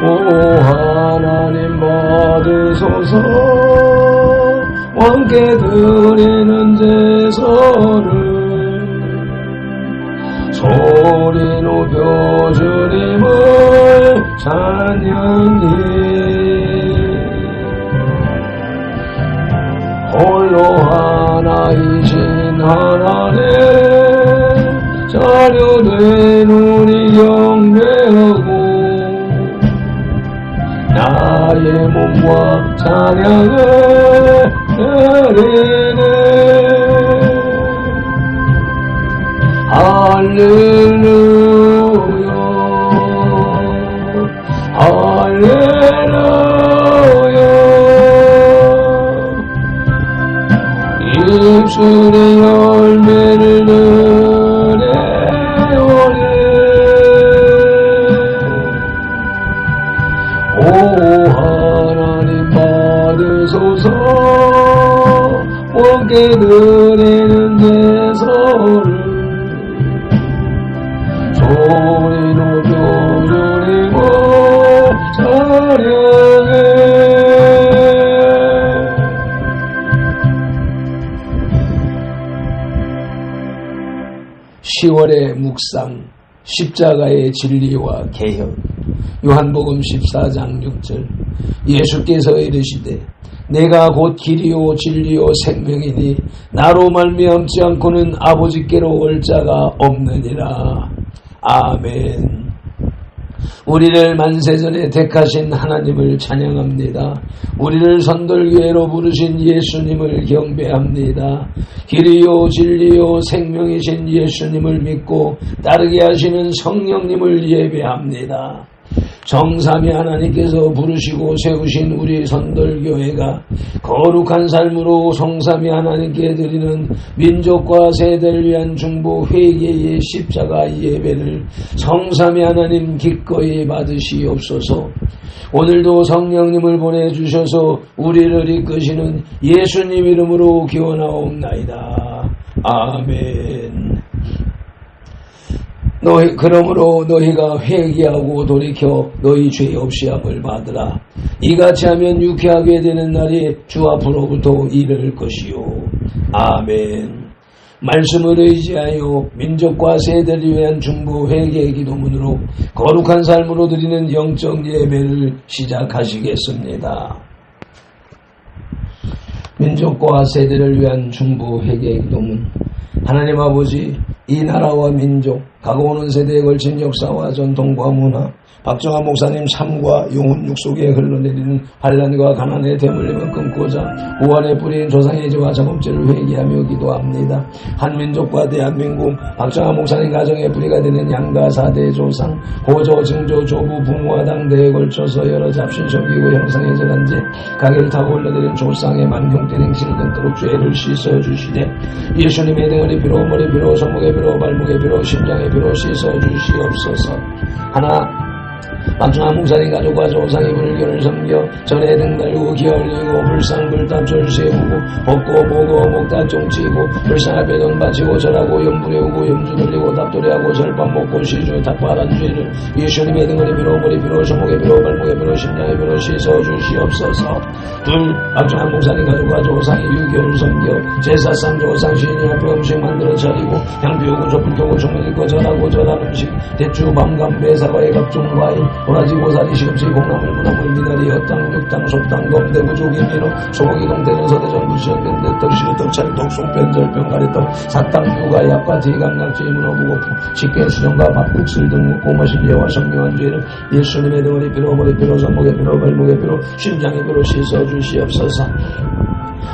오 하나님 받으소서. 왕께 드리는 제사를 소리 높여 주님을 찬양해. 홀로 하나이신 하나님 자녀된 우리 경배하고 나의 몸과 찬양을 드리네. 할렐루야 할렐루야. 입술의 열매를 내오네. 오 하나님 받으소서. 왕께 드리는 제사를 소리 높여 주님을 찬양해. 10월의 묵상, 십자가의 진리와 개혁. 요한복음 14장 6절. 예수께서 이르시되 내가 곧 길이요 진리요 생명이니 나로 말미암지 않고는 아버지께로 올 자가 없느니라. 아멘. 우리를 만세전에 택하신 하나님을 찬양합니다. 우리를 선돌교회로 부르신 예수님을 경배합니다. 길이요 진리요 생명이신 예수님을 믿고 따르게 하시는 성령님을 예배합니다. 정삼위 하나님께서 부르시고 세우신 우리 선돌교회가 거룩한 삶으로 성삼위 하나님께 드리는 민족과 세대를 위한 중보 회개의 십자가 예배를 성삼위 하나님 기꺼이 받으시옵소서. 오늘도 성령님을 보내주셔서 우리를 이끄시는 예수님 이름으로 기원하옵나이다. 아멘. 그러므로 너희가 회개하고 돌이켜 너희 죄 없이함을 받으라. 이같이 하면 유쾌하게 되는 날이 주 앞으로부터 이를 것이요. 아멘. 말씀을 의지하여 민족과 세대를 위한 중보 회개의 기도문으로 거룩한 삶으로 드리는 영적 예배를 시작하시겠습니다. 민족과 세대를 위한 중보 회개의 기도문. 하나님 아버지, 이 나라와 민족, 가고오는 세대에 걸친 역사와 전통과 문화, 박정환 목사님 삶과 영혼 육속에 흘러내리는 환난과 가난의 대물림을 끊고자 우환의 뿌리인 조상의 죄와 작업죄를 회개하며 기도합니다. 한민족과 대한민국, 박정환 목사님 가정의 뿌리가 되는 양가 4대 조상, 고조, 증조, 조부, 부모와 당대에 걸쳐서 여러 잡신 섬기고 형상의 재단제, 가게를 타고 흘러내린 조상의 만경된 행실을 끊도록 죄를 씻어주시되 예수님의 등허리 피로, 머리 피로, 손목의 피로, 발목의 피로, 심장의 피로 씻어주시옵소서. 하나, 박정환 목사님 가족과 조상이 불교를 섬겨 전에 등 달고 기어 올리고 불상 불답 절세우고 벗고 보고 목다 종치고 불상 앞에 돈 바치고 절하고 염불해오고 염주 돌리고 답돌이하고 절밥 먹고 시주 닭바란 죄를 예수님의 등허리 피로, 머리 피로, 손목의 피로, 발목의 피로, 심장의 피로 씻어주시옵소서. 둘, 박정환 목사님 가족과 조상이 유교를 섬겨 제사상 조상 시인이 앞에 음식 만들어 차리고 향 피우고 촛불 켜고 종을 읽고 절하고 절한 음식 대추 밤감 배사과의 각종 과일 도라지 고사리 시금치 콩나물 무나물 미나리 엿당 육당 속당 검대구 조기미로 소고기 동태전 서대전 무시연 변대 떡시루 떡차리떡 송편절병 가리떡 사탕 유가 약과 디감각지 문어부고프 식혜 수정과 밥국술 등 고마신 예와 성묘한 죄를 예수님의 등허리 피로, 머리 피로, 손목의 피로, 발목의 피로, 심장의 피로 씻어주시옵소서.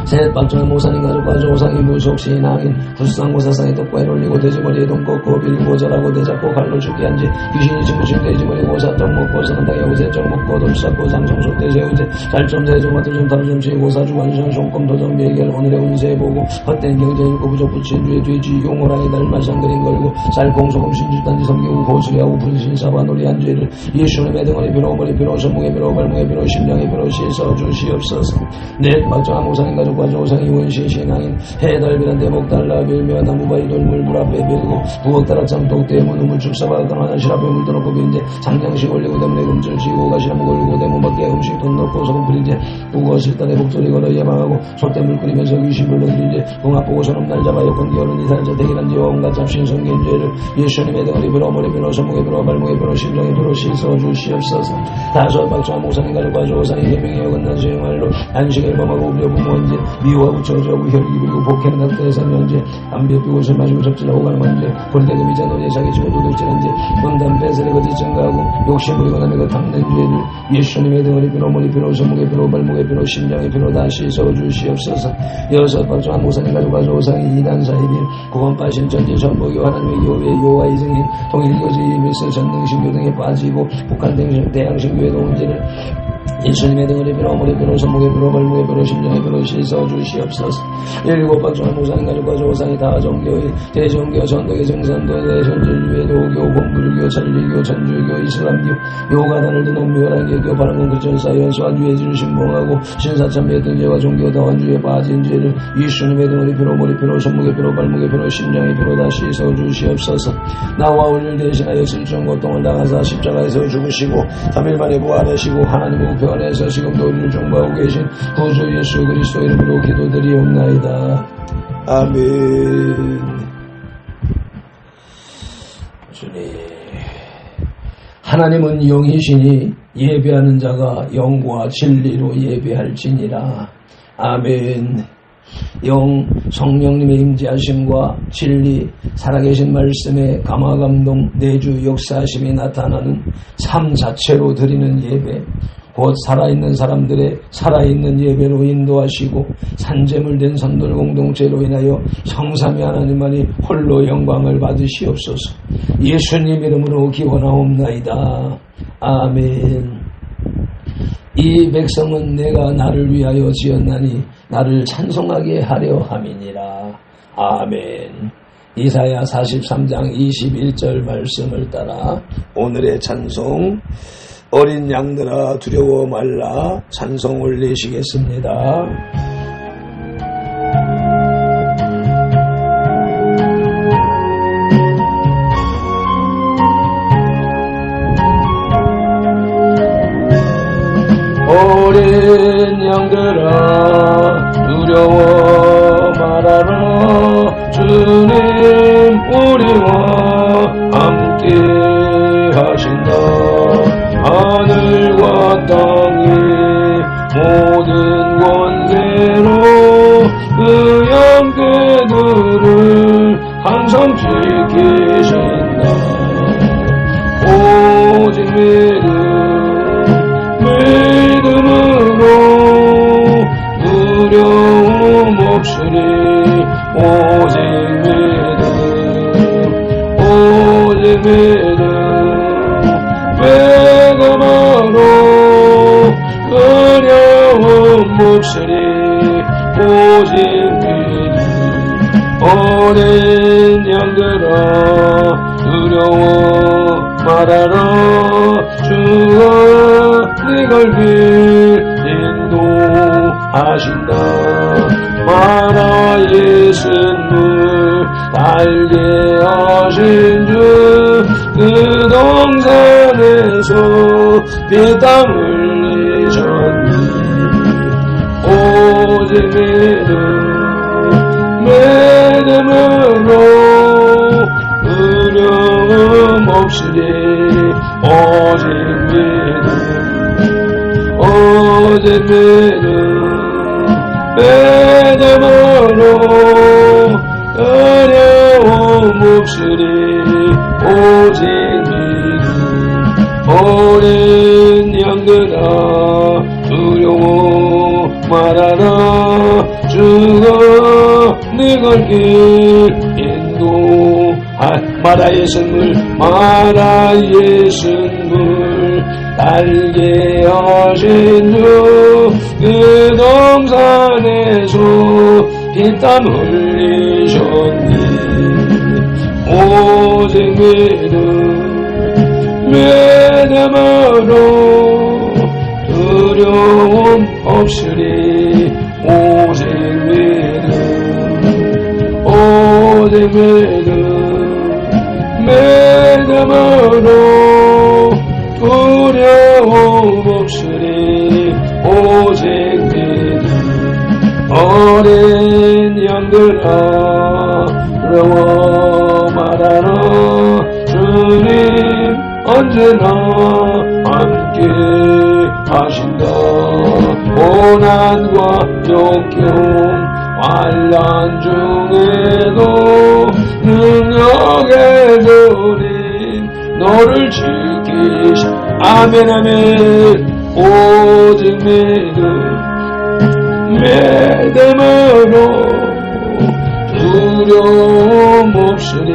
셋, 박정환 목사님 가족과 조상이 무속시인 악인 불상고사상에 떡과일 올리고 돼지머리에 돈 꺾고 빌고 절하고 대잡고 칼로 죽게 한지 귀신이 지무신 돼지머리 고사떡 먹고 선당에 우세떡 먹고 돌사고 상정속 대세우제 잘점 세점 마트점 다루점 치고 사주관시원 손금 도점 비해결 오늘의 운세 보고 헛된 경제 읽고 부족 붙인 뒤에 돼지 용호랑이 달말상 그림 걸고 살공소금 신주단지 섬기고 고수리하고 분신사바 놀이한 죄를 예수님의 등허리 피로, 머리 피로, 손목의 피로, 발목의 피로, 심장의 피로 씻어주시옵소서. 넷, 박정환 목사님 가족 가지고 조상이 원시 신앙인 해달비란 대목 달라 빌며 나무바위 돌물 물 앞에 빌고 부엌 다락장 독대문 우물 축사바닥 화장실 앞에 물 떠놓고 빌제 장장식 올리고 대문에 금줄 지고 가시나무 걸고 대문 밖에 음식 돈 넣고 소금 뿌리제 부거 실단에 목소리 걸어 예방하고 솥대 물 끓이면서 귀신 불러들이제 궁합 보고 손업 날 잡아 여권 기어른 이살자 대기란지와 온갖 잡신 성견죄를 예수님의 등을 빌어 머리 빌어 손목에 빌어 발목에 빌어 심장에 빌어 씻어 주시옵소서. 다섯 박수와 목사님 가족과 조상이 해명에 어긋난 수행말로 안식을 범하고 우려 부모한제 미워하고 저주하고 혈기 빌고 복해는 낙태에서 면제 담배 피고 술 마시고 접질하고 가는 만제 버리대고 미자 노예 사기치고 도둑질한 제 건담 배설에 거짓 증가하고 욕심 부리고 남의 것 탐낸 죄를 예수님의 등을 빌어 머리 빌어 손목에 빌어 발목에 빌어 심장에 빌어 다 씻어 주시옵소서. 여섯 박수와 목사님 가족과 조상이 이단사의 빌 구원파신 전지 전복이 하나님의 교회 요와 이승인 통일교지 밀세 전능신교 등에 빠지고 북한 대양신교회 동문제를 예수님의 등을 빌어 머리 빌어 손목에 빌어 발목에 빌어 심장에 빌어 씻어 주시옵소서. 일곱 박수와 목사님 가족과 조상이 다 종교의 대종교 전도교 정산도 대전진교회 도교 공불교 천리교 천주교 이슬람교 요가단을 드는 묘한 개교 바람은 그천사 연수와 유해지를 신봉하고 신사참배 등죄와 종교 다원주에 빠진 죄를 예수님의 등을 빌어 머리 빌어 손목에 빌어 발목에 빌어 심장에 빌어 다 씻어 주시옵소서. 나와 우리를 대신하여 실종 고통을 당하사 십자가에서 죽으시고 3일 만에 부활하시고 하나님 우편 안에서 지금도 우리를 중보하고 계신 구주 예수 그리스도 이름으로 기도드리옵나이다. 아멘. 주님, 하나님은 영이시니 예배하는 자가 영과 진리로 예배할지니라. 아멘. 영 성령님의 임재하심과 진리 살아계신 말씀의 감화감동 내주 역사하심이 나타나는 삶 자체로 드리는 예배, 곧 살아있는 사람들의 살아있는 예배로 인도하시고 산재물된 선돌 공동체로 인하여 성삼위 하나님만이 홀로 영광을 받으시옵소서. 예수님 이름으로 기원하옵나이다. 아멘. 이 백성은 내가 나를 위하여 지었나니 나를 찬송하게 하려 함이니라. 아멘. 이사야 43장 21절 말씀을 따라 오늘의 찬송 어린 양들아 두려워 말라 찬송 올리시겠습니다. 어린 양들아 두려워 말아라 주님 우리와 함께 하신다. 하늘과 땅의 모든 권세로 그 양떼들을 항상 지키신다. 오직 믿음으로 두려움 없으리. 오직 믿음 믿음으로 두려움 없으리. 오직 믿음. 어린 양들아 두려워 말아라 주가 네걸 길 인도하신다. 마라 예수를 달게 하신 주 그 동산에서 피땀 흘리셨니. 오직 믿음으로 두려움 없으리. 오직 믿음으로 두려움 없으리. 오직 믿음. 어린 양들아 두려워 말아라 주가 네걸 길 마라의 선물 마라의 선물 달게 하신 주 그 동산에서 피땀 흘리셨니. 오직 믿음으로 두려움 없으리. 오직 믿음으로 두려움 없으리 오직 믿음 어린 양들아 부러워 말하라 주님 언제나 함께 하신다 고난과 역경 환난 중에도 능력의 주님 너를 지키시 아멘 아멘 오직 믿음으로 두려움 없으니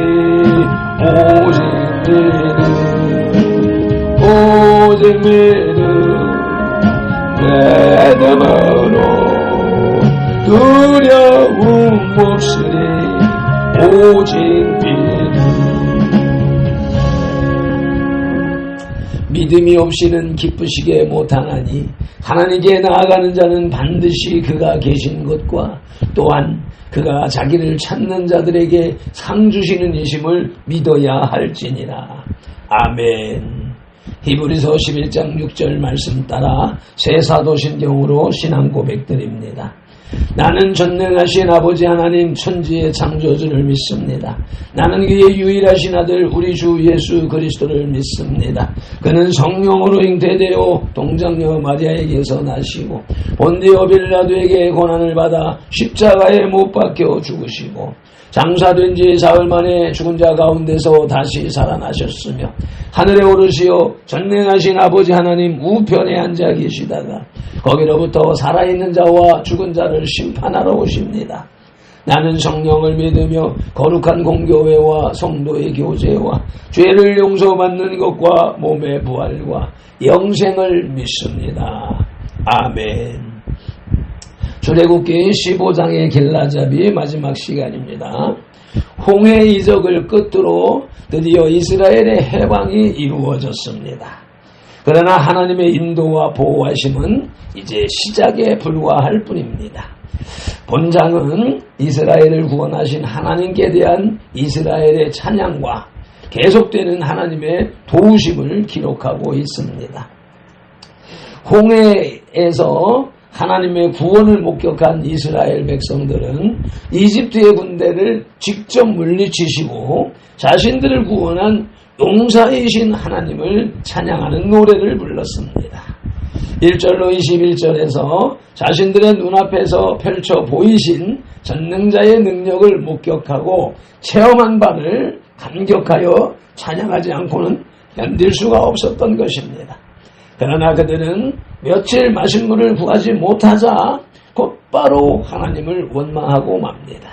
오직 믿음으로 두려움 없으니 오직 믿음이 없이는 기쁘시게 못하나니 하나님께 나아가는 자는 반드시 그가 계신 것과 또한 그가 자기를 찾는 자들에게 상 주시는 이심을 믿어야 할지니라. 아멘. 히브리서 11장 6절 말씀 따라 새 사도신경으로 신앙 고백드립니다. 나는 전능하신 아버지 하나님 천지의 창조주를 믿습니다. 나는 그의 유일하신 아들 우리 주 예수 그리스도를 믿습니다. 그는 성령으로 잉태되어 동정녀 마리아에게서 나시고 본디오 빌라도에게 고난을 받아 십자가에 못 박혀 죽으시고 장사된 지 사흘 만에 죽은 자 가운데서 다시 살아나셨으며 하늘에 오르시어 전능하신 아버지 하나님 우편에 앉아 계시다가 거기로부터 살아있는 자와 죽은 자를 심판하러 오십니다. 나는 성령을 믿으며 거룩한 공교회와 성도의 교제와 죄를 용서받는 것과 몸의 부활과 영생을 믿습니다. 아멘. 출애굽기 15장의 길라잡이 마지막 시간입니다. 홍해 이적을 끝으로 드디어 이스라엘의 해방이 이루어졌습니다. 그러나 하나님의 인도와 보호하심은 이제 시작에 불과할 뿐입니다. 본장은 이스라엘을 구원하신 하나님께 대한 이스라엘의 찬양과 계속되는 하나님의 도우심을 기록하고 있습니다. 홍해에서 하나님의 구원을 목격한 이스라엘 백성들은 이집트의 군대를 직접 물리치시고 자신들을 구원한 용사이신 하나님을 찬양하는 노래를 불렀습니다. 1절로 21절에서 자신들의 눈앞에서 펼쳐 보이신 전능자의 능력을 목격하고 체험한 바를 감격하여 찬양하지 않고는 견딜 수가 없었던 것입니다. 그러나 그들은 며칠 마실 물을 구하지 못하자 곧바로 하나님을 원망하고 맙니다.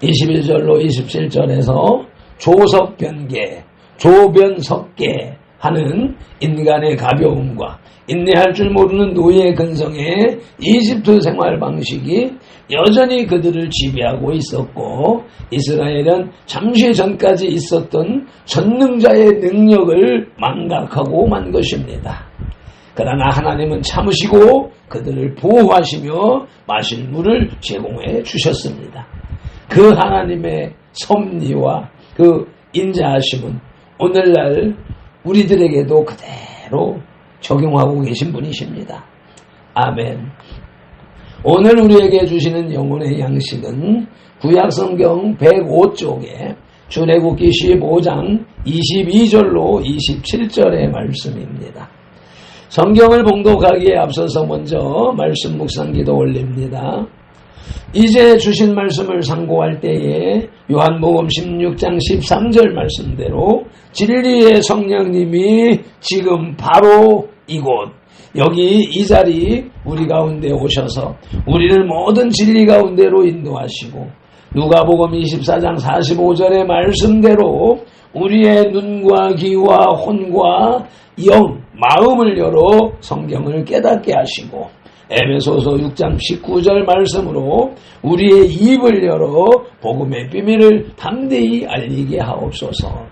21절로 27절에서 조석변개, 조변석계 하는 인간의 가벼움과 인내할 줄 모르는 노예의 근성의 이집트 생활 방식이 여전히 그들을 지배하고 있었고 이스라엘은 잠시 전까지 있었던 전능자의 능력을 망각하고 만 것입니다. 그러나 하나님은 참으시고 그들을 보호하시며 마실 물을 제공해 주셨습니다. 그 하나님의 섭리와 그 인자하심은 오늘날 우리들에게도 그대로 적용하고 계신 분이십니다. 아멘. 오늘 우리에게 주시는 영혼의 양식은 구약성경 105쪽에 출애굽기 15장 22절로 27절의 말씀입니다. 성경을 봉독하기에 앞서서 먼저 말씀 묵상기도 올립니다. 이제 주신 말씀을 상고할 때에 요한복음 16장 13절 말씀대로 진리의 성령님이 지금 바로 이곳 여기 이 자리 우리 가운데 오셔서 우리를 모든 진리 가운데로 인도하시고 누가복음 24장 45절의 말씀대로 우리의 눈과 귀와 혼과 영, 마음을 열어 성경을 깨닫게 하시고 에베소서 6장 19절 말씀으로 우리의 입을 열어 복음의 비밀을 담대히 알리게 하옵소서.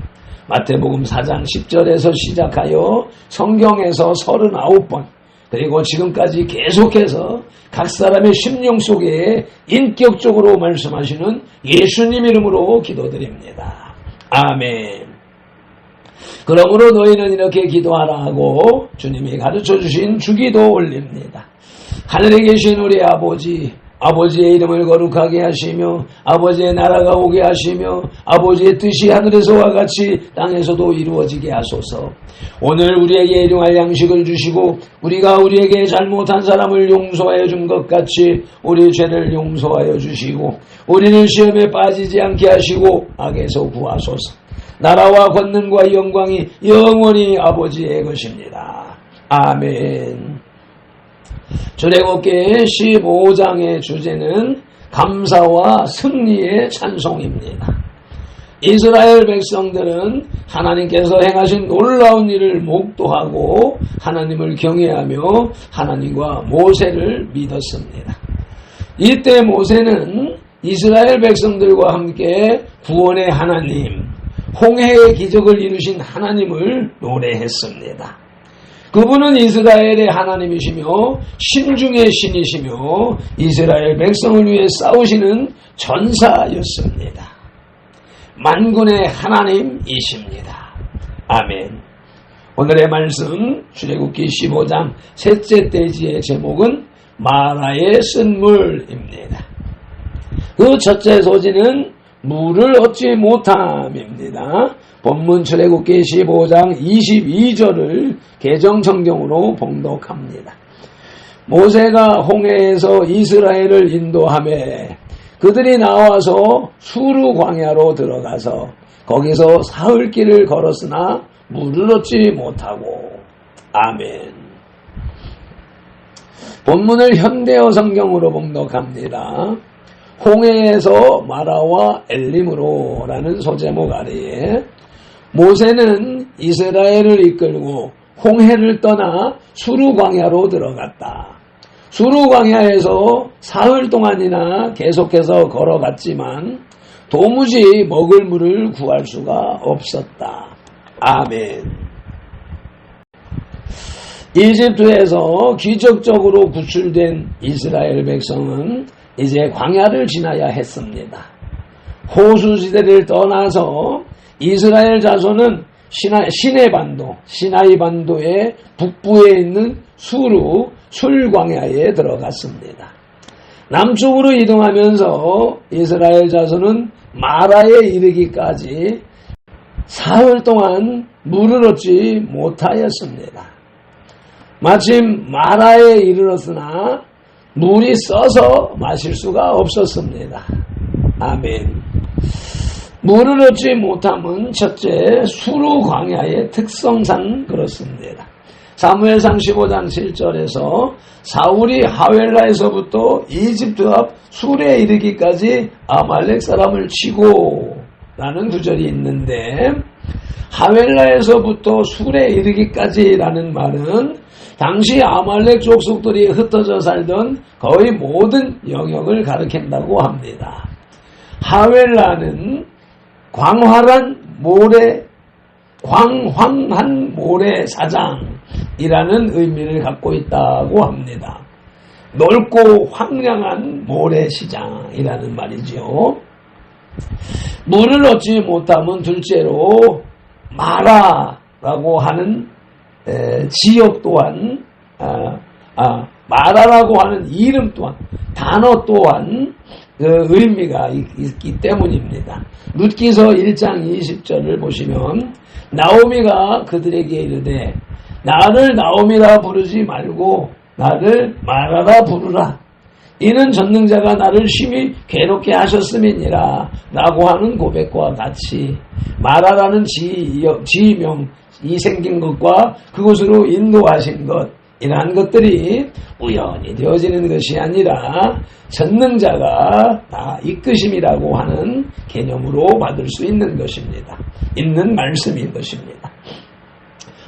마태복음 4장 10절에서 시작하여 성경에서 39번 그리고 지금까지 계속해서 각 사람의 심령 속에 인격적으로 말씀하시는 예수님 이름으로 기도드립니다. 아멘. 그러므로 너희는 이렇게 기도하라 하고 주님이 가르쳐 주신 주기도 올립니다. 하늘에 계신 우리 아버지, 아버지의 이름을 거룩하게 하시며 아버지의 나라가 오게 하시며 아버지의 뜻이 하늘에서와 같이 땅에서도 이루어지게 하소서. 오늘 우리에게 일용할 양식을 주시고 우리가 우리에게 잘못한 사람을 용서하여 준 것 같이 우리 죄를 용서하여 주시고 우리는 시험에 빠지지 않게 하시고 악에서 구하소서. 나라와 권능과 영광이 영원히 아버지의 것입니다. 아멘. 출애굽기 15장의 주제는 감사와 승리의 찬송입니다. 이스라엘 백성들은 하나님께서 행하신 놀라운 일을 목도하고 하나님을 경외하며 하나님과 모세를 믿었습니다. 이때 모세는 이스라엘 백성들과 함께 구원의 하나님, 홍해의 기적을 이루신 하나님을 노래했습니다. 그분은 이스라엘의 하나님이시며 신중의 신이시며 이스라엘 백성을 위해 싸우시는 전사였습니다. 만군의 하나님이십니다. 아멘. 오늘의 말씀 출애굽기 15장 셋째 돼지의 제목은 마라의 쓴물입니다. 그 첫째 소지는 물을 얻지 못함입니다. 본문 출애굽기 15장 22절을 개정성경으로 봉독합니다. 모세가 홍해에서 이스라엘을 인도하며 그들이 나와서 수르 광야로 들어가서 거기서 사흘 길을 걸었으나 물을 얻지 못하고. 아멘. 본문을 현대어 성경으로 봉독합니다. 홍해에서 마라와 엘림으로 라는 소제목 아래에 모세는 이스라엘을 이끌고 홍해를 떠나 수르 광야로 들어갔다. 수르 광야에서 사흘 동안이나 계속해서 걸어갔지만 도무지 먹을 물을 구할 수가 없었다. 아멘. 이집트에서 기적적으로 구출된 이스라엘 백성은 이제 광야를 지나야 했습니다. 호수지대를 떠나서 이스라엘 자손은 시나이 반도의 북부에 있는 술광야에 들어갔습니다. 남쪽으로 이동하면서 이스라엘 자손은 마라에 이르기까지 사흘 동안 물을 얻지 못하였습니다. 마침 마라에 이르렀으나 물이 써서 마실 수가 없었습니다. 아멘. 물을 얻지 못함은 첫째 수르 광야의 특성상 그렇습니다. 사무엘상 15장 7절에서 사울이 하웰라에서부터 이집트 앞 술에 이르기까지 아말렉 사람을 치고 라는 구절이 있는데 하웰라에서부터 술에 이르기까지 라는 말은 당시 아말렉 족속들이 흩어져 살던 거의 모든 영역을 가리킨다고 합니다. 하웰라는 광활한 모래사장이라는 의미를 갖고 있다고 합니다. 넓고 황량한 모래시장이라는 말이죠. 물을 얻지 못하면 둘째로 마라라고 하는 지역 또한 마라라고 하는 이름 또한 단어 또한 의미가 있기 때문입니다. 룻기서 1장 20절을 보시면 나오미가 그들에게 이르되 나를 나오미라 부르지 말고 나를 마라라 부르라. 이는 전능자가 나를 심히 괴롭게 하셨음이니라 라고 하는 고백과 같이 마라라는 지명이 생긴 것과 그곳으로 인도하신 것 이러한 것들이 우연히 되어지는 것이 아니라 전능자가 다 이끄심이라고 하는 개념으로 받을 수 있는 것입니다. 있는 말씀인 것입니다.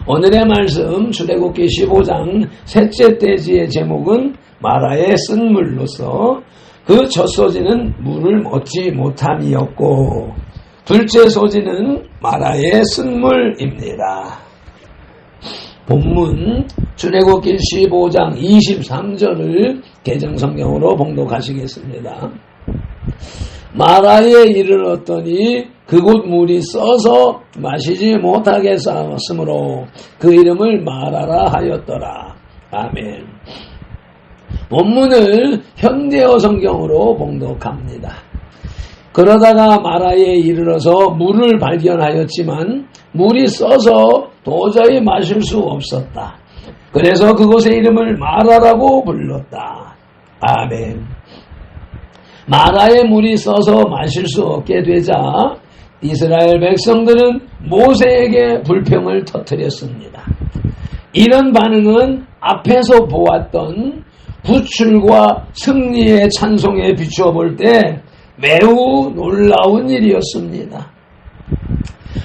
오늘의 말씀 출애굽기 15장 셋째 돼지의 제목은 마라의 쓴물로서 그 첫 소지는 물을 얻지 못함이었고 둘째 소지는 마라의 쓴물입니다. 본문 출애굽기 15장 23절을 개정성경으로 봉독하시겠습니다. 마라에 이르렀더니 그곳 물이 써서 마시지 못하게 싸웠으므로 그 이름을 마라라 하였더라. 아멘. 본문을 현대어 성경으로 봉독합니다. 그러다가 마라에 이르러서 물을 발견하였지만 물이 써서 도저히 마실 수 없었다. 그래서 그곳의 이름을 마라라고 불렀다. 아멘. 마라의 물이 써서 마실 수 없게 되자 이스라엘 백성들은 모세에게 불평을 터뜨렸습니다. 이런 반응은 앞에서 보았던 구출과 승리의 찬송에 비추어 볼 때 매우 놀라운 일이었습니다.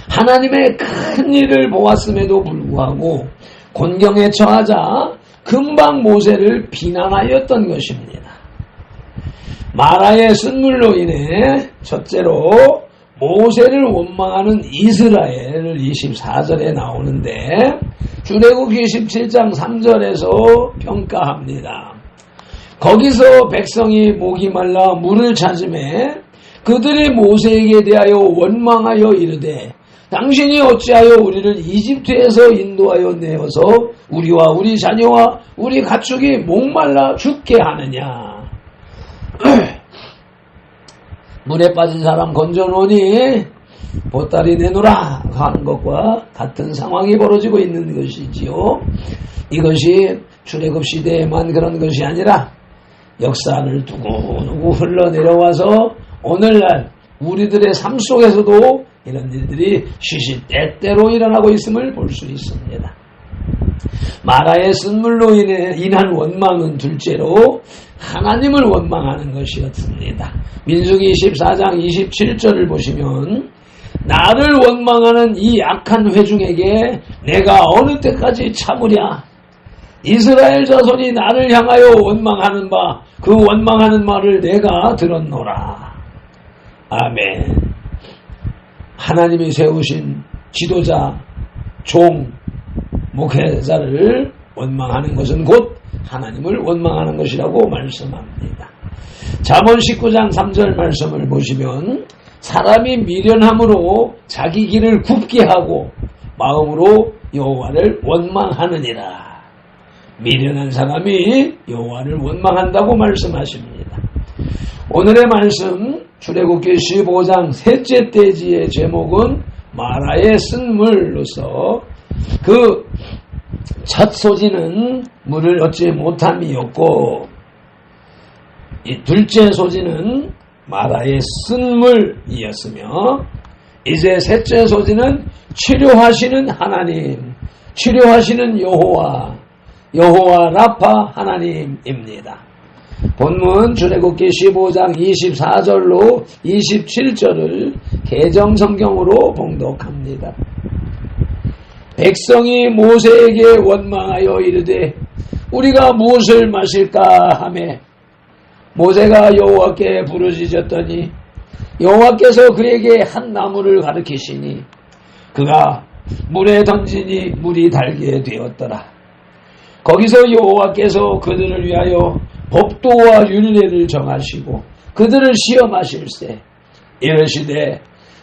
하나님의 큰 일을 보았음에도 불구하고 곤경에 처하자 금방 모세를 비난하였던 것입니다. 마라의 쓴물로 인해 첫째로 모세를 원망하는 이스라엘을 24절에 나오는데 출애굽기 17장 3절에서 평가합니다. 거기서 백성이 목이 말라 물을 찾음에 그들이 모세에게 대하여 원망하여 이르되 당신이 어찌하여 우리를 이집트에서 인도하여 내어서 우리와 우리 자녀와 우리 가축이 목말라 죽게 하느냐. 물에 빠진 사람 건져놓으니 보따리 내놓으라 하는 것과 같은 상황이 벌어지고 있는 것이지요. 이것이 출애굽 시대에만 그런 것이 아니라 역사를 두고두고 흘러내려와서 오늘날 우리들의 삶 속에서도 이런 일들이 시시때때로 일어나고 있음을 볼 수 있습니다. 마라의 쓴물로 인한 원망은 둘째로 하나님을 원망하는 것이었습니다. 민수기 14장 27절을 보시면 나를 원망하는 이 악한 회중에게 내가 어느 때까지 참으랴. 이스라엘 자손이 나를 향하여 원망하는 바 그 원망하는 말을 내가 들었노라. 아멘. 하나님이 세우신 지도자, 종, 목회자를 원망하는 것은 곧 하나님을 원망하는 것이라고 말씀합니다. 잠언 19장 3절 말씀을 보시면 사람이 미련함으로 자기 길을 굽게 하고 마음으로 여호와를 원망하느니라. 미련한 사람이 여호와를 원망한다고 말씀하십니다. 오늘의 말씀 출애굽기 15장 셋째 대지의 제목은 마라의 쓴물로서 그 첫 소지는 물을 얻지 못함이었고 이 둘째 소지는 마라의 쓴물이었으며 이제 셋째 소지는 치료하시는 하나님, 치료하시는 여호와 라파 하나님입니다. 본문 출애굽기 15장 24절로 27절을 개정성경으로 봉독합니다. 백성이 모세에게 원망하여 이르되 우리가 무엇을 마실까 하매 모세가 여호와께 부르짖었더니 여호와께서 그에게 한 나무를 가르치시니 그가 물에 던지니 물이 달게 되었더라. 거기서 여호와께서 그들을 위하여 법도와 율례를 정하시고 그들을 시험하실세 이르시되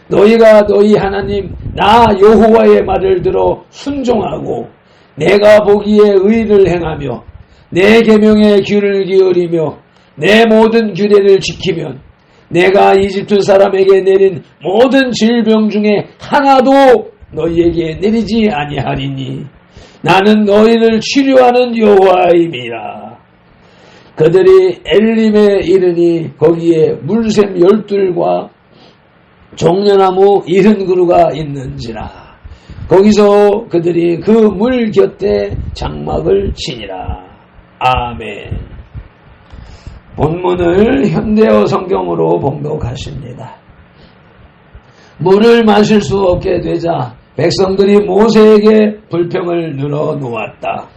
너희가 너희 하나님 나 여호와의 말을 들어 순종하고 내가 보기에 의를 행하며 내 계명에 귀를 기울이며 내 모든 규례를 지키면 내가 이집트 사람에게 내린 모든 질병 중에 하나도 너희에게 내리지 아니하리니 나는 너희를 치료하는 여호와임이라. 그들이 엘림에 이르니 거기에 물샘 12과 종려나무 70그루가 있는지라. 거기서 그들이 그 물 곁에 장막을 치니라. 아멘. 본문을 현대어 성경으로 봉독하십니다. 물을 마실 수 없게 되자 백성들이 모세에게 불평을 늘어놓았다.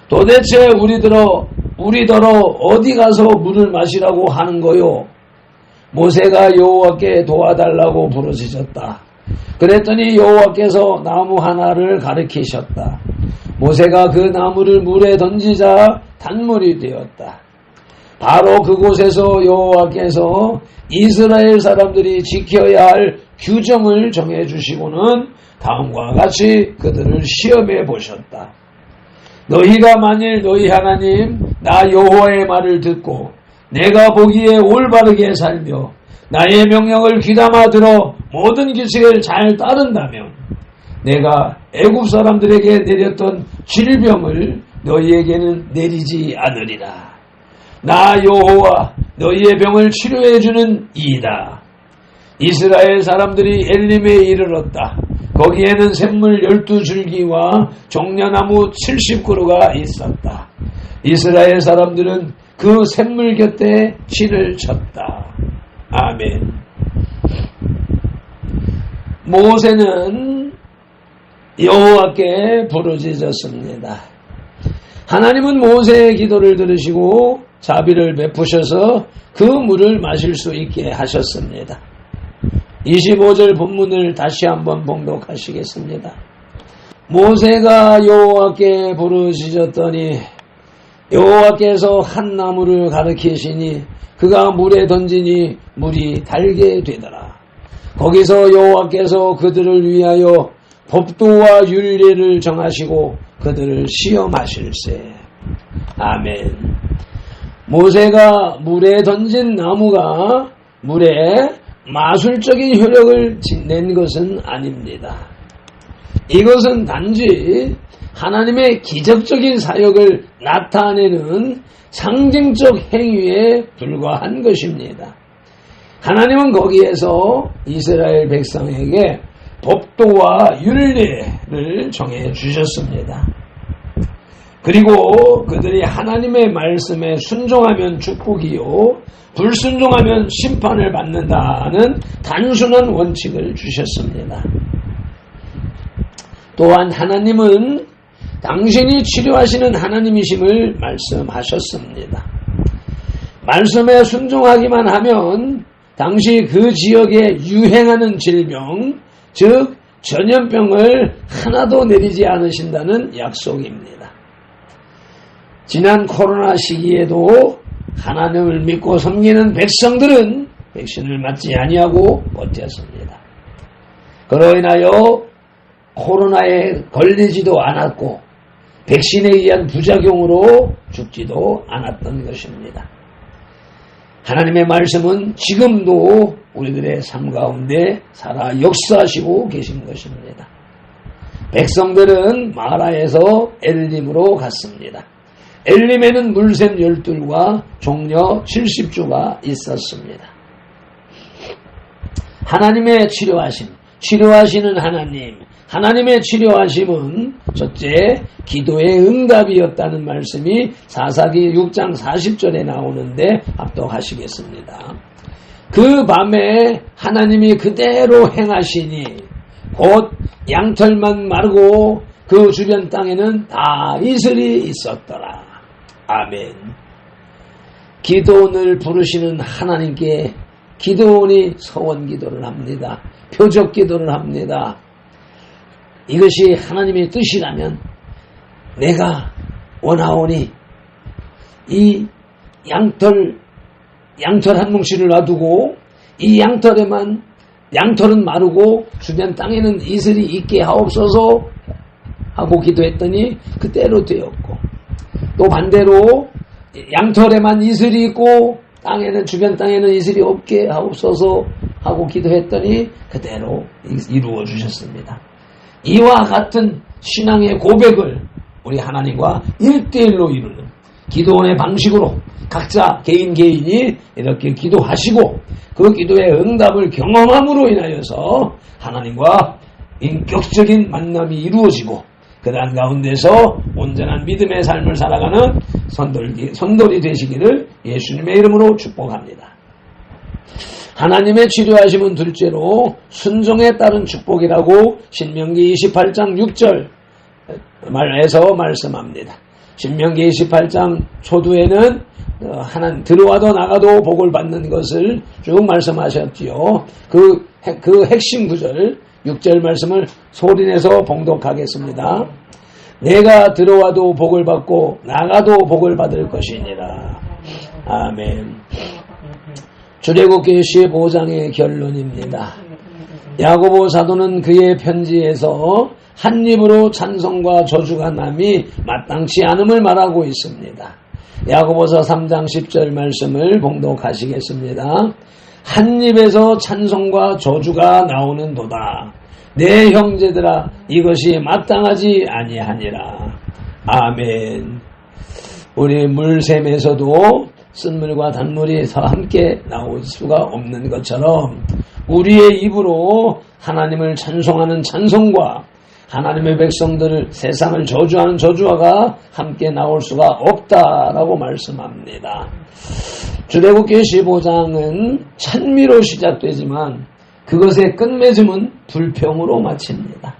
도대체 우리더러 어디 가서 물을 마시라고 하는 거요? 모세가 여호와께 도와달라고 부르짖었다. 그랬더니 여호와께서 나무 하나를 가리키셨다. 모세가 그 나무를 물에 던지자 단물이 되었다. 바로 그곳에서 여호와께서 이스라엘 사람들이 지켜야 할 규정을 정해주시고는 다음과 같이 그들을 시험해 보셨다. 너희가 만일 너희 하나님 나 여호와의 말을 듣고 내가 보기에 올바르게 살며 나의 명령을 귀담아 들어 모든 규칙을 잘 따른다면 내가 애굽 사람들에게 내렸던 질병을 너희에게는 내리지 않으리라. 나 여호와 너희의 병을 치료해 주는 이이다. 이스라엘 사람들이 엘림에 이르렀다. 거기에는 샘물 12줄기와 종려나무 70그루가 있었다. 이스라엘 사람들은 그 샘물 곁에 진을 쳤다. 아멘. 모세는 여호와께 부르짖었습니다. 하나님은 모세의 기도를 들으시고 자비를 베푸셔서 그 물을 마실 수 있게 하셨습니다. 25절 본문을 다시 한번 봉독하시겠습니다. 모세가 여호와께 부르짖었더니 여호와께서 한 나무를 가리키시니 그가 물에 던지니 물이 달게 되더라. 거기서 여호와께서 그들을 위하여 법도와 율례를 정하시고 그들을 시험하실세. 아멘. 모세가 물에 던진 나무가 물에 마술적인 효력을 낸 것은 아닙니다. 이것은 단지 하나님의 기적적인 사역을 나타내는 상징적 행위에 불과한 것입니다. 하나님은 거기에서 이스라엘 백성에게 법도와 율례를 정해 주셨습니다. 그리고 그들이 하나님의 말씀에 순종하면 축복이요 불순종하면 심판을 받는다는 단순한 원칙을 주셨습니다. 또한 하나님은 당신이 치료하시는 하나님이심을 말씀하셨습니다. 말씀에 순종하기만 하면 당시 그 지역에 유행하는 질병, 즉 전염병을 하나도 내리지 않으신다는 약속입니다. 지난 코로나 시기에도 하나님을 믿고 섬기는 백성들은 백신을 맞지 아니하고 버텼습니다. 그로 인하여 코로나에 걸리지도 않았고 백신에 의한 부작용으로 죽지도 않았던 것입니다. 하나님의 말씀은 지금도 우리들의 삶 가운데 살아 역사하시고 계신 것입니다. 백성들은 마라에서 엘림으로 갔습니다. 엘림에는 물샘 12과 종려 70주가 있었습니다. 하나님의 치료하시는 하나님, 하나님의 치료하심은 첫째 기도의 응답이었다는 말씀이 사사기 6장 40절에 나오는데 합독하시겠습니다. 그 밤에 하나님이 그대로 행하시니 곧 양털만 마르고 그 주변 땅에는 다 이슬이 있었더라. 아멘. 기도원을 부르시는 하나님께 기도원이 서원 기도를 합니다. 표적 기도를 합니다. 이것이 하나님의 뜻이라면 내가 원하오니 이 양털 한 뭉치를 놔두고 이 양털은 마르고 주변 땅에는 이슬이 있게 하옵소서 하고 기도했더니 그대로 되었고, 또 반대로 양털에만 이슬이 있고 주변 땅에는 이슬이 없게 하옵소서 하고 기도했더니 그대로 이루어 주셨습니다. 이와 같은 신앙의 고백을 우리 하나님과 1대1로 이루는 기도원의 방식으로 각자 개인이 이렇게 기도하시고 그 기도의 응답을 경험함으로 인하여서 하나님과 인격적인 만남이 이루어지고 그러한 가운데서 온전한 믿음의 삶을 살아가는 선돌이 되시기를 예수님의 이름으로 축복합니다. 하나님의 치료하심은 둘째로 순종에 따른 축복이라고 신명기 28장 6절 말에서 말씀합니다. 신명기 28장 초두에는 들어와도 나가도 복을 받는 것을 쭉 말씀하셨지요. 그 핵심 구절 6절 말씀을 소리내서 봉독하겠습니다. 내가 들어와도 복을 받고 나가도 복을 받을 것이니라. 아멘. 출애굽기 15장의 결론입니다. 야고보 사도는 그의 편지에서 한 입으로 찬송과 저주가 남이 마땅치 않음을 말하고 있습니다. 야고보서 3장 10절 말씀을 봉독하시겠습니다. 한 입에서 찬송과 저주가 나오는도다. 내 형제들아, 이것이 마땅하지 아니하니라. 아멘. 우리 물샘에서도 쓴물과 단물이 다 함께 나올 수가 없는 것처럼 우리의 입으로 하나님을 찬송하는 찬송과 하나님의 백성들을 세상을 저주하는 저주화가 함께 나올 수가 없다라고 말씀합니다. 출애굽기 15장은 찬미로 시작되지만 그것의 끝맺음은 불평으로 마칩니다.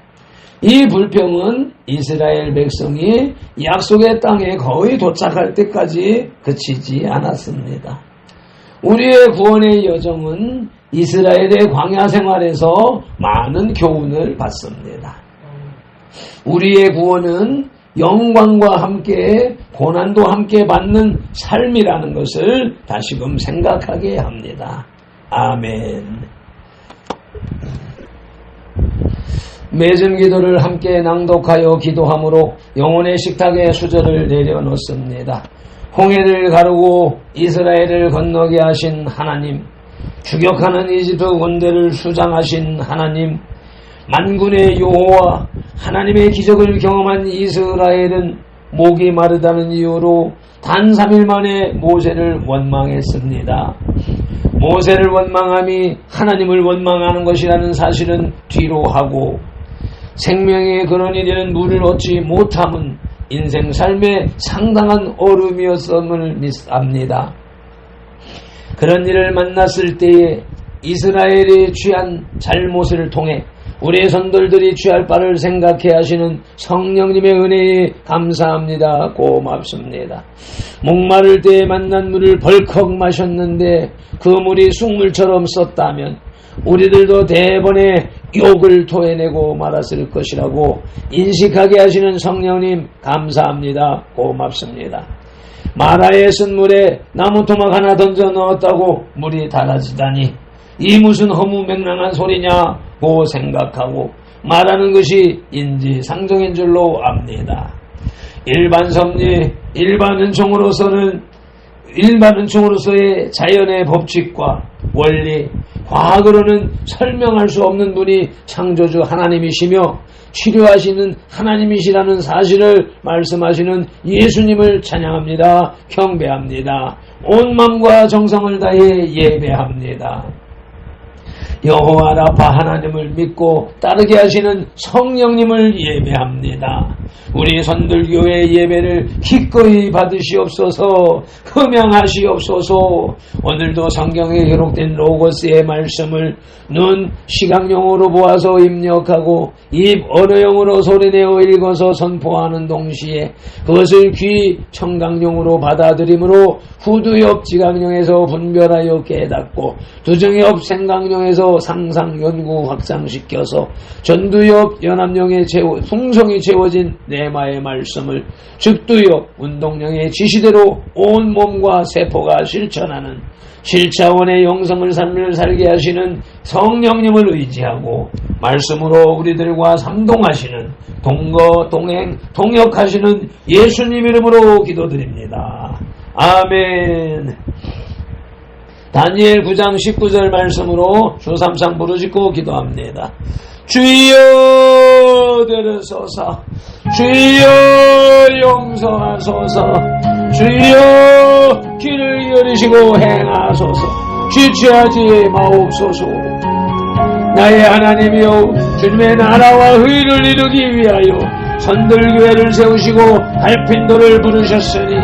이 불평은 이스라엘 백성이 약속의 땅에 거의 도착할 때까지 그치지 않았습니다. 우리의 구원의 여정은 이스라엘의 광야 생활에서 많은 교훈을 받습니다. 우리의 구원은 영광과 함께 고난도 함께 받는 삶이라는 것을 다시금 생각하게 합니다. 아멘. 맺은 기도를 함께 낭독하여 기도함으로 영혼의 식탁에 수저를 내려놓습니다. 홍해를 가르고 이스라엘을 건너게 하신 하나님, 추격하는 이집트 군대를 수장하신 하나님, 만군의 여호와 하나님의 기적을 경험한 이스라엘은 목이 마르다는 이유로 단 3일 만에 모세를 원망했습니다. 모세를 원망함이 하나님을 원망하는 것이라는 사실은 뒤로 하고 생명의 근원이 되는 물을 얻지 못함은 인생 삶의 상당한 어려움이었음을 믿습니다. 그런 일을 만났을 때에 이스라엘이 취한 잘못을 통해 우리의 선돌들이 취할 바를 생각해 하시는 성령님의 은혜에 감사합니다. 고맙습니다. 목마를 때에 만난 물을 벌컥 마셨는데 그 물이 쑥물처럼 썼다면 우리들도 대번에 욕을 토해내고 말았을 것이라고 인식하게 하시는 성령님 감사합니다. 고맙습니다. 마라에 쓴 물에 나무 토막 하나 던져 넣었다고 물이 달아지다니 이 무슨 허무맹랑한 소리냐고 생각하고 말하는 것이 인지상정인 줄로 압니다. 일반 섭리, 일반 은총으로서의 자연의 법칙과 원리, 과학으로는 설명할 수 없는 분이 창조주 하나님이시며 치료하시는 하나님이시라는 사실을 말씀하시는 예수님을 찬양합니다. 경배합니다. 온 마음과 정성을 다해 예배합니다. 여호와 라파 하나님을 믿고 따르게 하시는 성령님을 예배합니다. 우리 선들교회의 예배를 기꺼이 받으시옵소서, 흠양하시옵소서. 오늘도 성경에 기록된 로고스의 말씀을 눈 시각용으로 보아서 입력하고 입 언어용으로 소리내어 읽어서 선포하는 동시에 그것을 귀 청각용으로 받아들이므로 후두엽 지각용에서 분별하여 깨닫고 두정엽 생각용에서 상상 연구 확장시켜서 전두엽 연합용의 풍성이 채워진 내마의 말씀을 즉두엽 운동량의 지시대로 온 몸과 세포가 실천하는 7차원의 영성을 삶을 살게 하시는 성령님을 의지하고 말씀으로 우리들과 삼동하시는 동거 동행 동역하시는 예수님 이름으로 기도드립니다. 아멘. 다니엘 9장 19절 말씀으로 주삼상 부르짖고 기도합니다. 주여 들으소서, 주여 용서하소서, 주여 길을 열으시고 행하소서, 지체하지 마옵소서. 나의 하나님이여, 주님의 나라와 의를 이루기 위하여 선들교회를 세우시고 알핀도를 부르셨으니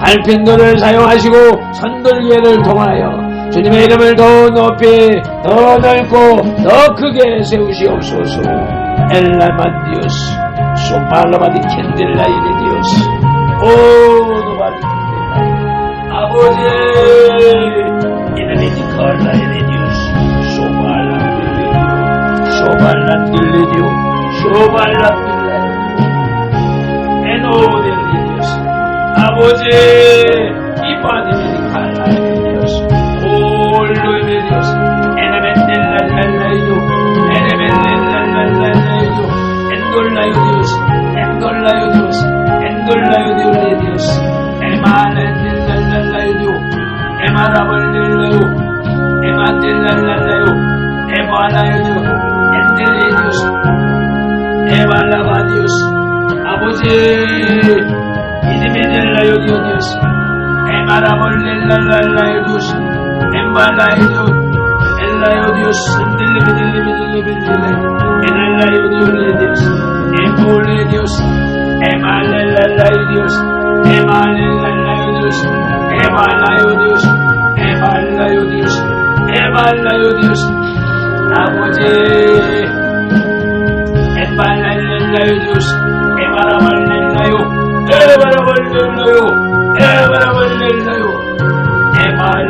알핀도를 사용하시고 선들교회를 통하여 주님의 이름을 더 높이, 더 넓고, 더 크게 세우시옵소서. 엘라만디오스, 소팔라바디 캔딜라이데 디오스, 오노바디 캔딜라이. 아버지, 이르리디 컬라이데 디오스, 소발란딜리디오, 소발란딜리디오, 소발란딜라이. y Padre medical de Dios. Oh, lo de Dios. Endolayo Dios, endolayo Dios, endolayo Dios de Dios. Emanendelayo Dios, emarabaldelayo, emandelalayo, emalayo Dios, endele Dios, emalaba Dios. 아버지, 이름에del라요 Dios, emarabaldelayo Dios, emalayo Dios, elayo Dios, endelebedele. Enalayo Dios de Dios, Emole Dios, Emalalayo Dios, Emalalayo Dios, Emalayo Dios, Emalayo Dios, Emalayo Dios, 아버지, Emalalayo Dios, Emalayo, Emalayo, Emalayo, Emalayo,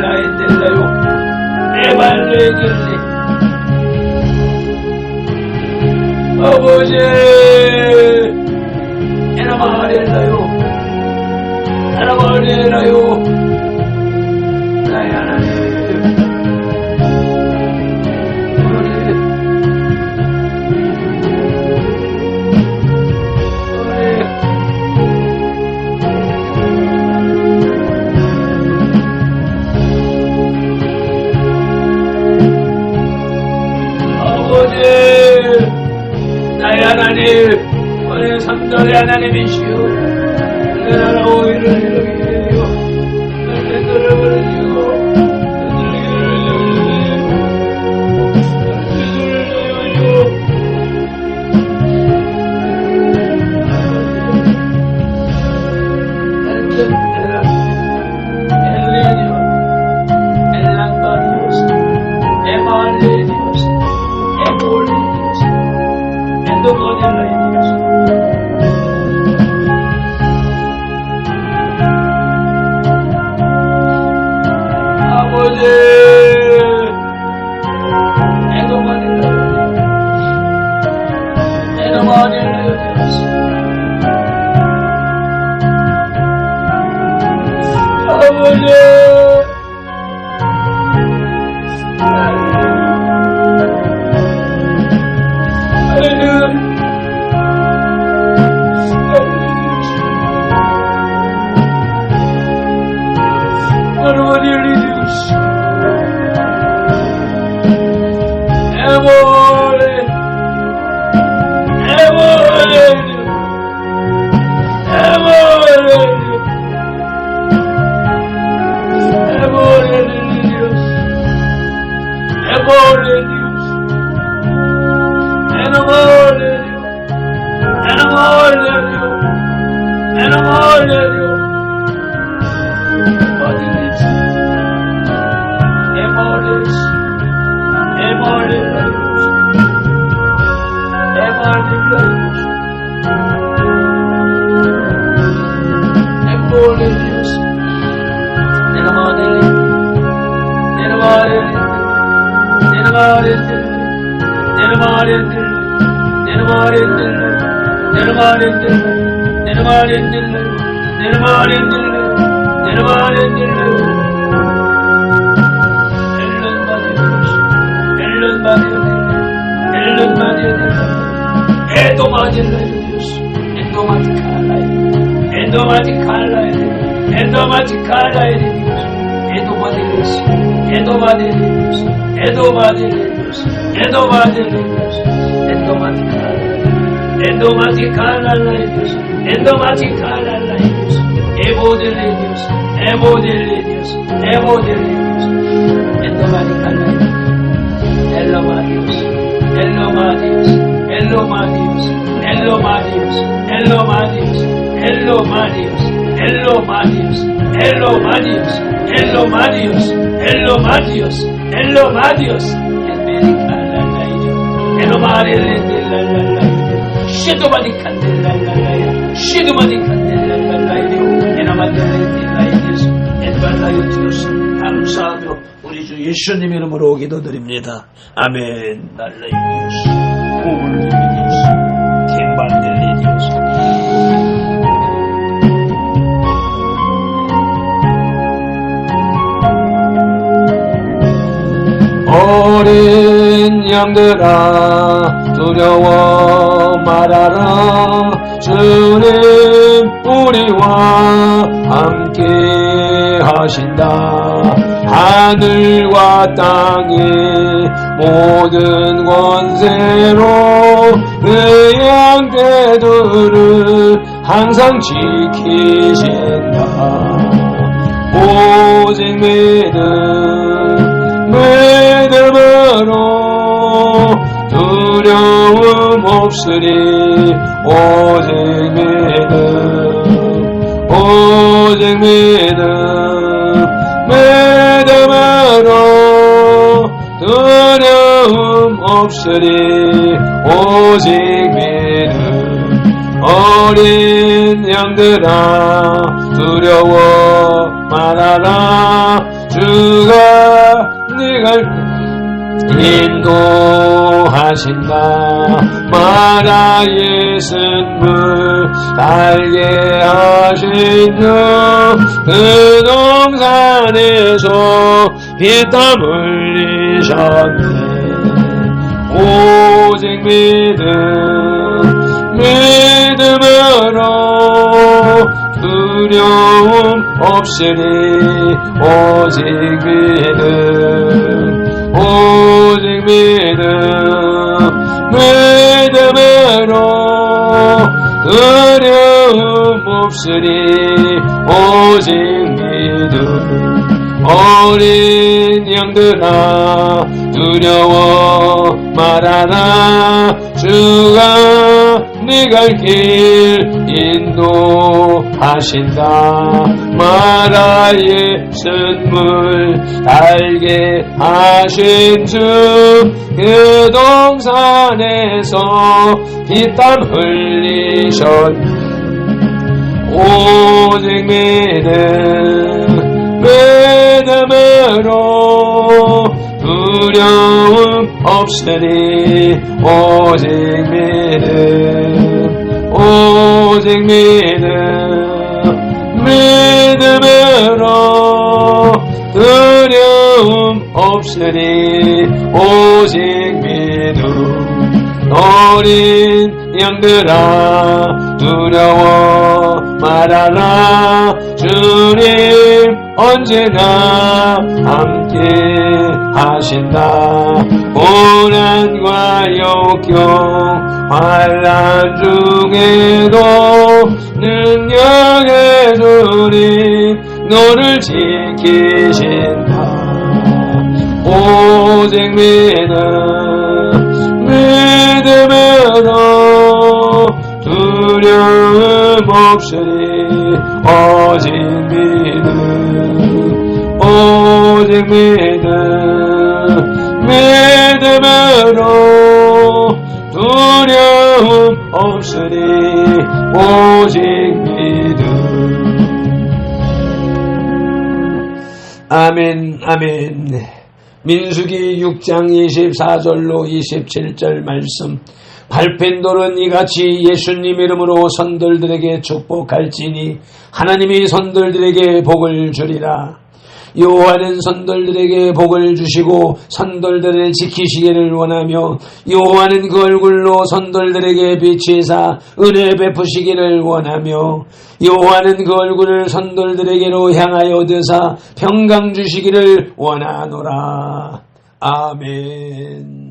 Emalayo. 아버지, 에나마리라요, 에나마리라요, 나의 하나님, 나의 하나님, 오늘 삼절의 하나님이시오. 내 나라 오히려 이루게 되어 내 뜻을 버리시고 감사하며 우리 주 예수님 이름으로 기도드립니다. 아멘. 날라이 디오스, 오블리 디오스, 킹반델리 디오스. 어린 양들아 두려워 말아라. 주님 우리와 함께 하신다. 하늘과 땅의 모든 권세로 그 양떼들을 항상 지키신다. 오직 믿음으로 두려움 없으리. 오직 믿음으로 두려움 없으리. 오직 믿음. 어린 양들아 두려워 말아라. 주가 네가 인도하신다. 마라의 쓴물 달게 하신 주 그 동산에서 피땀 흘리셨네. 오직 믿음으로 두려움 없으리. 오직 믿음으로 두려움 없으리. 오직 믿음. 어린 양들아 두려워 말아라. 주가 네 갈 길 인도하신다. 마라의 쓴물 달게 하신 주 그 동산에서 피땀 흘리셨네. 오직 믿음으로 두려움 없으리. 오직 믿음으로 두려움 없으리. 오직 믿음. 어린 양들아 두려워 말아라. 주님 언제나 함께 하신다. 고난과 역경 환난 중에도 능력의 주님 너를 지키신다. 오직 믿음으로 두려움 없으리. 오직 믿음으로 두려움 없으리. 오직 믿음. 아멘. 민수기 6장 24절로 27절 말씀. 밟힌 돌은 이같이 예수님 이름으로 선돌들에게 축복할지니 하나님이 선돌들에게 복을 주리라. 여호와는 선돌들에게 복을 주시고 선돌들을 지키시기를 원하며 여호와는 그 얼굴로 선돌들에게 비치사 은혜 베푸시기를 원하며 여호와는 그 얼굴을 선돌들에게로 향하여 드사 평강 주시기를 원하노라. 아멘.